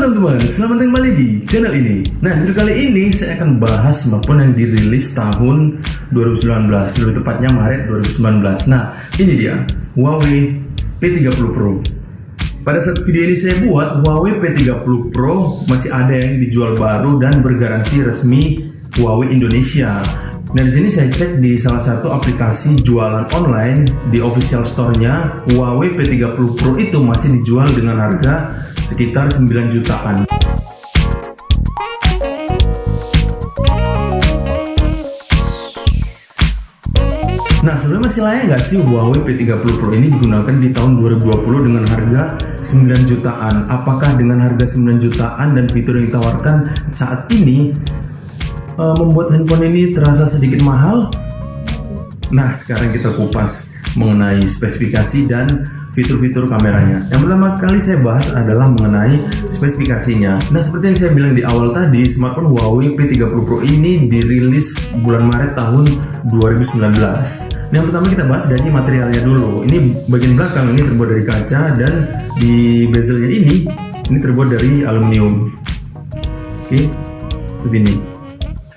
teman-teman, selamat kembali di channel ini. Nah, video kali ini saya akan bahas smartphone yang dirilis tahun 2019, lebih tepatnya Maret 2019. Nah, ini dia, Huawei P30 Pro. Pada saat video ini saya buat, Huawei P30 Pro masih ada yang dijual baru dan bergaransi resmi Huawei Indonesia. Nah, di sini saya cek di salah satu aplikasi jualan online di official store-nya, Huawei P30 Pro itu masih dijual dengan harga sekitar 9 jutaan. Nah, sebenarnya masih layak nggak sih Huawei P30 Pro ini digunakan di tahun 2020 dengan harga 9 jutaan? Apakah dengan harga 9 jutaan dan fitur yang ditawarkan saat ini membuat handphone ini terasa sedikit mahal? Nah, sekarang kita kupas mengenai spesifikasi dan fitur-fitur kameranya. Yang pertama kali saya bahas adalah mengenai spesifikasinya. Nah, seperti yang saya bilang di awal tadi, smartphone Huawei P30 Pro ini dirilis bulan Maret tahun 2019. Nah, yang pertama kita bahas dari materialnya dulu. Ini bagian belakang ini terbuat dari kaca dan di bezelnya ini terbuat dari aluminium. Oke, seperti ini.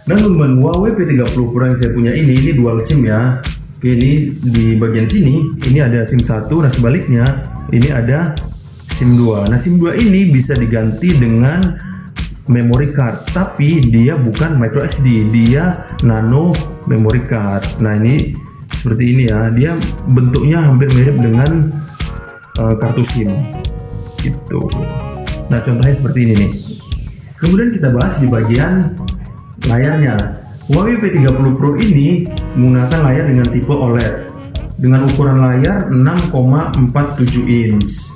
Dan teman-teman, Huawei P30 Pro yang saya punya ini dual SIM ya. Oke, ini di bagian sini ini ada SIM 1, nah sebaliknya ini ada SIM 2. Nah, SIM 2 ini bisa diganti dengan memory card, tapi dia bukan micro SD, dia nano memory card. Nah, ini seperti ini ya, dia bentuknya hampir mirip dengan kartu SIM gitu. Nah, contohnya seperti ini nih. Kemudian kita bahas di bagian layarnya. Huawei P30 Pro ini menggunakan layar dengan tipe OLED dengan ukuran layar 6,47 inch,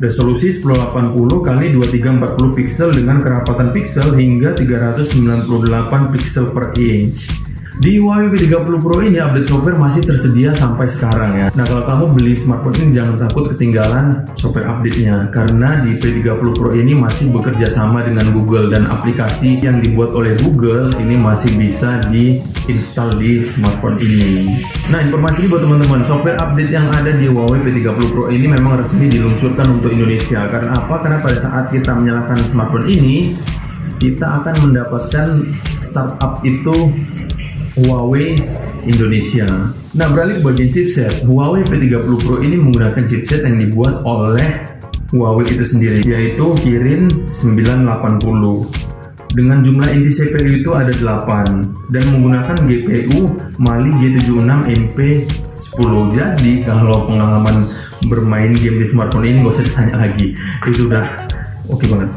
resolusi 1080 x 2340 pixel dengan kerapatan pixel hingga 398 pixel per inch. Di Huawei P30 Pro ini update software masih tersedia sampai sekarang ya. Nah, kalau kamu beli smartphone ini jangan takut ketinggalan software update-nya, karena di P30 Pro ini masih bekerja sama dengan Google dan aplikasi yang dibuat oleh Google ini masih bisa diinstal di smartphone ini. Nah, informasi ini buat teman-teman, software update yang ada di Huawei P30 Pro ini memang resmi diluncurkan untuk Indonesia. Karena apa? Karena pada saat kita menyalakan smartphone ini, kita akan mendapatkan startup itu Huawei Indonesia. Nah, beralih ke bagian chipset, Huawei P30 Pro ini menggunakan chipset yang dibuat oleh Huawei itu sendiri, yaitu Kirin 980 dengan jumlah inti CPU itu ada 8 dan menggunakan GPU Mali G76 MP10. Jadi kalau pengalaman bermain game di smartphone ini gak usah ditanya lagi, itu udah oke banget.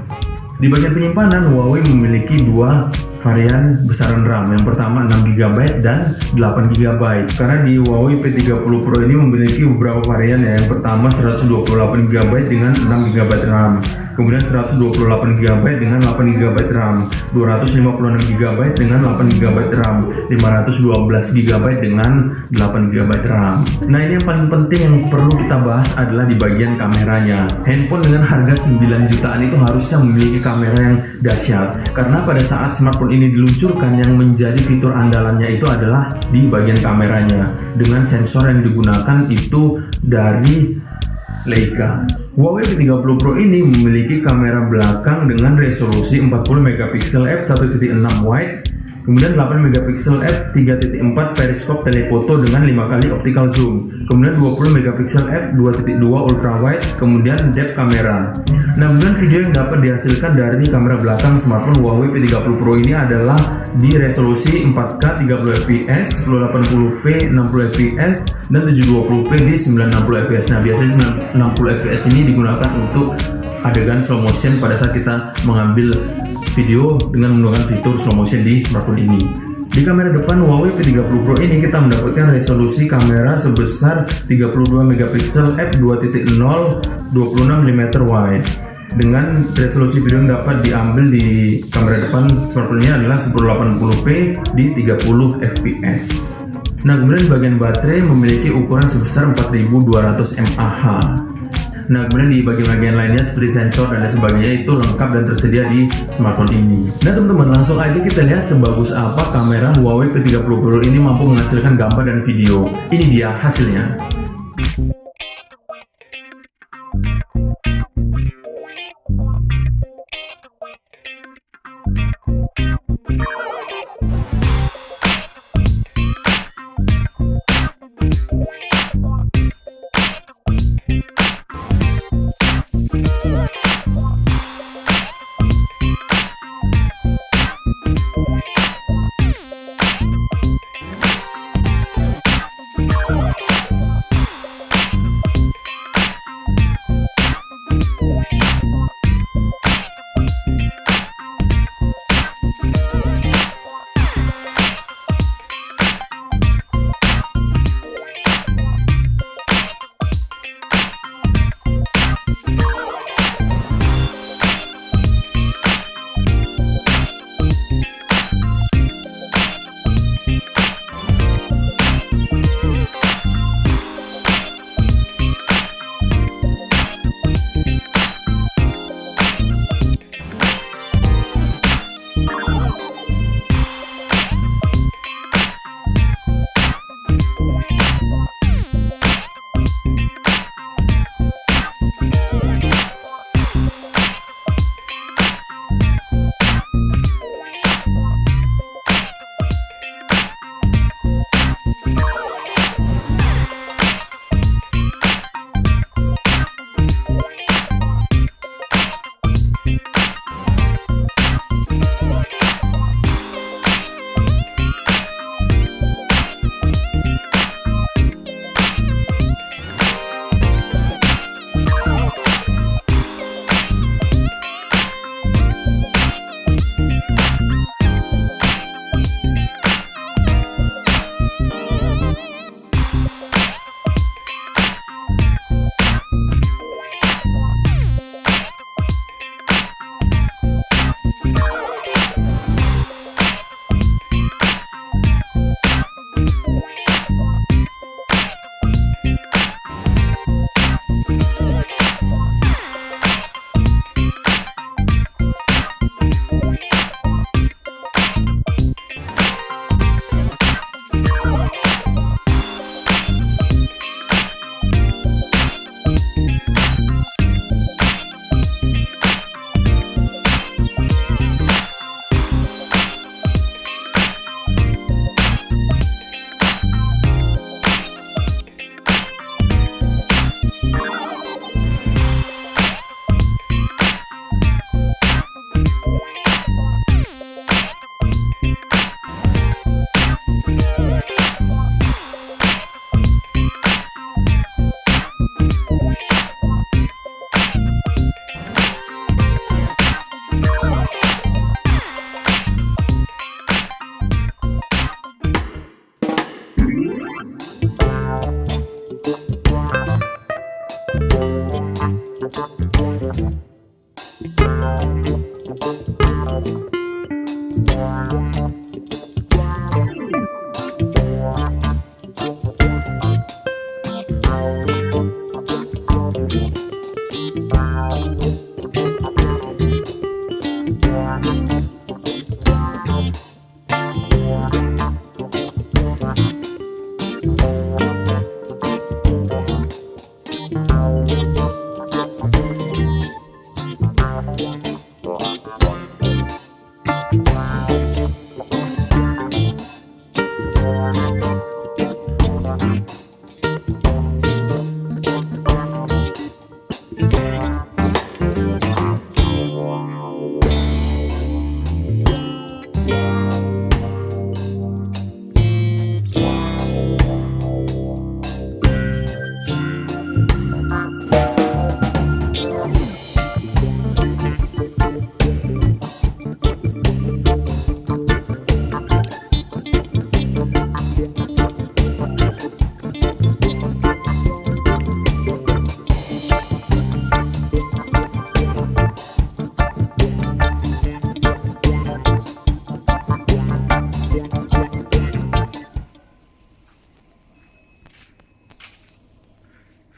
Di bagian penyimpanan, Huawei memiliki dua varian besaran RAM. Yang pertama 6GB dan 8GB. Karena di Huawei P30 Pro ini memiliki beberapa varian ya. Yang pertama 128GB dengan 6GB RAM. Kemudian 128GB dengan 8GB RAM. 256GB dengan 8GB RAM. 512GB dengan 8GB RAM. Nah, ini yang paling penting yang perlu kita bahas adalah di bagian kameranya. Handphone dengan harga 9 jutaan itu harusnya memiliki kamera yang dahsyat. Karena pada saat smartphone ini diluncurkan, yang menjadi fitur andalannya itu adalah di bagian kameranya dengan sensor yang digunakan itu dari Leica. Huawei P30 Pro ini memiliki kamera belakang dengan resolusi 40MP f1.6 wide, kemudian 8MP f3.4 periskop telefoto dengan 5 kali optical zoom, kemudian 20MP f2.2 ultra wide, kemudian depth kamera. Nah, kemudian video yang dapat dihasilkan dari kamera belakang smartphone Huawei P30 Pro ini adalah di resolusi 4K 30fps, 1080p 60fps, dan 720p di 960fps. Nah, biasanya 960fps ini digunakan untuk adegan slow motion pada saat kita mengambil video dengan menggunakan fitur slow motion di smartphone ini. Di kamera depan Huawei P30 Pro ini kita mendapatkan resolusi kamera sebesar 32MP f2.0 26mm wide dengan resolusi video yang dapat diambil di kamera depan smartphone ini adalah 1080p di 30fps. Nah, kemudian bagian baterai memiliki ukuran sebesar 4200 mAh. Nah, kemudian di bagian-bagian lainnya seperti sensor dan lain sebagainya itu lengkap dan tersedia di smartphone ini. Nah, teman-teman, langsung aja kita lihat sebagus apa kamera Huawei P30 Pro ini mampu menghasilkan gambar dan video. Ini dia hasilnya.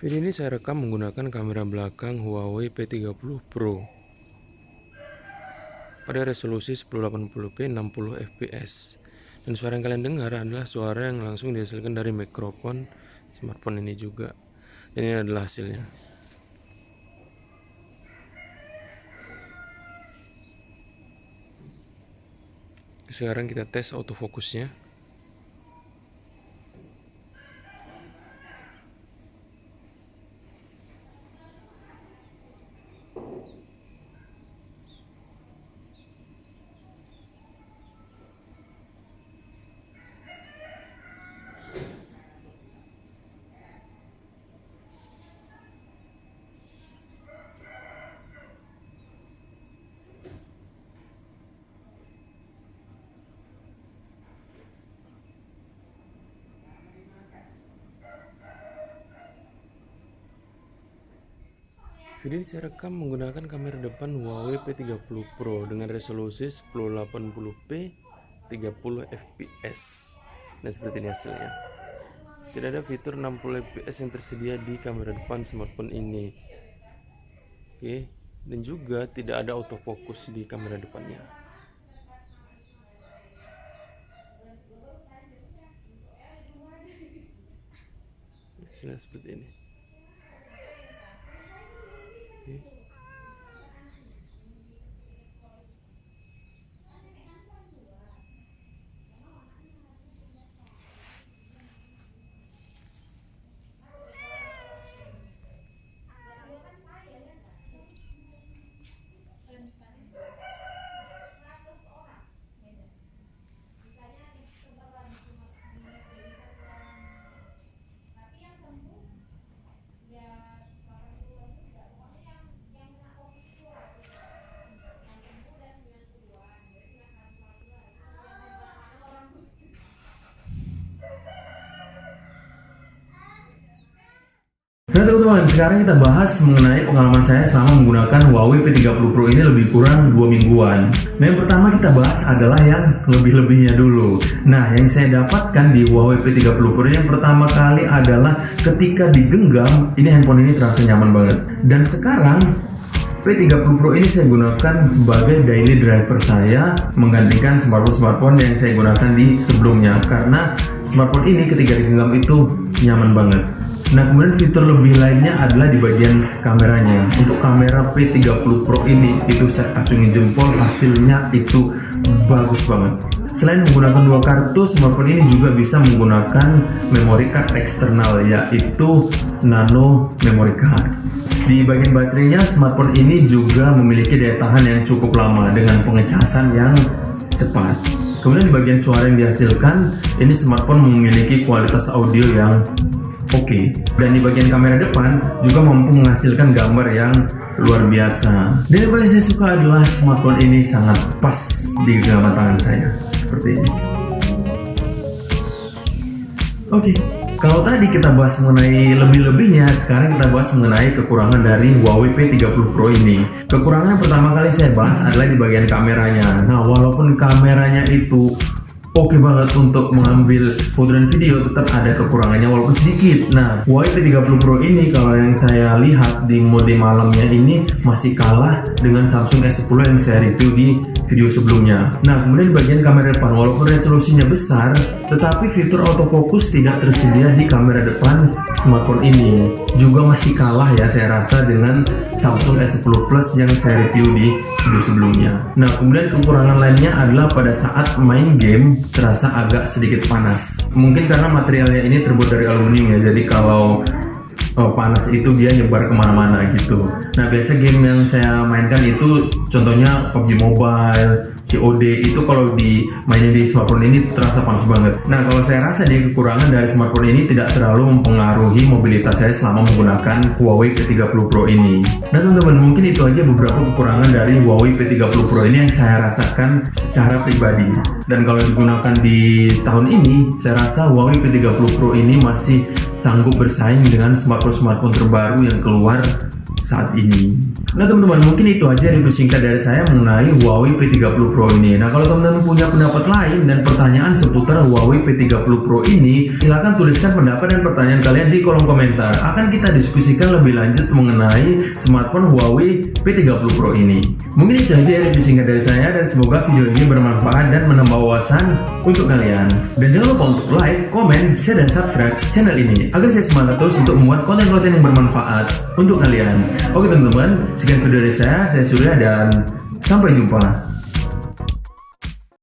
Video ini saya rekam menggunakan kamera belakang Huawei P30 Pro pada resolusi 1080p 60 fps. Dan suara yang kalian dengar adalah suara yang langsung dihasilkan dari mikrofon smartphone ini juga. Dan ini adalah hasilnya. Sekarang kita tes autofokusnya. Video ini saya rekam menggunakan kamera depan Huawei P30 Pro dengan resolusi 1080p 30 fps. Nah, seperti ini hasilnya. Tidak ada fitur 60 fps yang tersedia di kamera depan smartphone ini. Oke, dan juga tidak ada autofocus di kamera depannya. Hasilnya seperti ini. Nah teman-teman, sekarang kita bahas mengenai pengalaman saya selama menggunakan Huawei P30 Pro ini lebih kurang 2 mingguan. Nah yang pertama kita bahas adalah yang lebih-lebihnya dulu. Nah yang saya dapatkan di Huawei P30 Pro yang pertama kali adalah ketika digenggam, ini handphone ini terasa nyaman banget. Dan sekarang P30 Pro ini saya gunakan sebagai daily driver saya, menggantikan smartphone yang saya gunakan di sebelumnya. Karena smartphone ini ketika digenggam itu nyaman banget. Nah kemudian fitur lebih lainnya adalah di bagian kameranya. Untuk kamera P30 Pro ini itu saya acungin jempol, hasilnya itu bagus banget. Selain menggunakan 2 kartu, smartphone ini juga bisa menggunakan memory card eksternal, yaitu nano memory card. Di bagian baterainya, smartphone ini juga memiliki daya tahan yang cukup lama dengan pengecasan yang cepat. Kemudian di bagian suara yang dihasilkan, ini smartphone memiliki kualitas audio yang oke. Dan di bagian kamera depan juga mampu menghasilkan gambar yang luar biasa. Dan yang paling saya suka adalah smartphone ini sangat pas di genggaman tangan saya seperti ini. Oke, kalau tadi kita bahas mengenai lebih-lebihnya, sekarang kita bahas mengenai kekurangan dari Huawei P30 Pro ini. Kekurangan yang pertama kali saya bahas adalah di bagian kameranya. Nah, walaupun kameranya itu oke banget untuk mengambil foto dan video, tetap ada kekurangannya walaupun sedikit. Nah, Huawei P30 Pro ini kalau yang saya lihat di mode malamnya ini masih kalah dengan Samsung S10 yang saya review di video sebelumnya. Nah, kemudian di bagian kamera depan, walaupun resolusinya besar, tetapi fitur autofocus tidak tersedia di kamera depan smartphone ini. Juga masih kalah ya saya rasa dengan Samsung S10 Plus yang saya review di video sebelumnya. Nah, kemudian kekurangan lainnya adalah pada saat main game terasa agak sedikit panas. Mungkin karena materialnya ini terbuat dari aluminium ya, jadi kalau panas itu dia nyebar kemana-mana gitu. Nah biasa game yang saya mainkan itu contohnya PUBG Mobile, COD, itu kalau dimainin di smartphone ini terasa panas banget. Nah kalau saya rasa di kekurangan dari smartphone ini tidak terlalu mempengaruhi mobilitas saya selama menggunakan Huawei P30 Pro ini. Nah teman-teman, mungkin itu aja beberapa kekurangan dari Huawei P30 Pro ini yang saya rasakan secara pribadi. Dan kalau digunakan di tahun ini, saya rasa Huawei P30 Pro ini masih sanggup bersaing dengan smartphone terbaru yang keluar saat ini. Nah teman-teman, mungkin itu aja review singkat dari saya mengenai Huawei P30 Pro ini. Nah kalau teman-teman punya pendapat lain dan pertanyaan seputar Huawei P30 Pro ini, silahkan tuliskan pendapat dan pertanyaan kalian di kolom komentar. Akan kita diskusikan lebih lanjut mengenai smartphone Huawei P30 Pro ini. Mungkin itu aja review singkat dari saya, dan semoga video ini bermanfaat dan menambah wawasan untuk kalian. Dan jangan lupa untuk like, komen, share, dan subscribe channel ini agar saya semangat terus untuk membuat konten-konten yang bermanfaat untuk kalian. Oke teman-teman, sekian video dari saya Surya, dan sampai jumpa.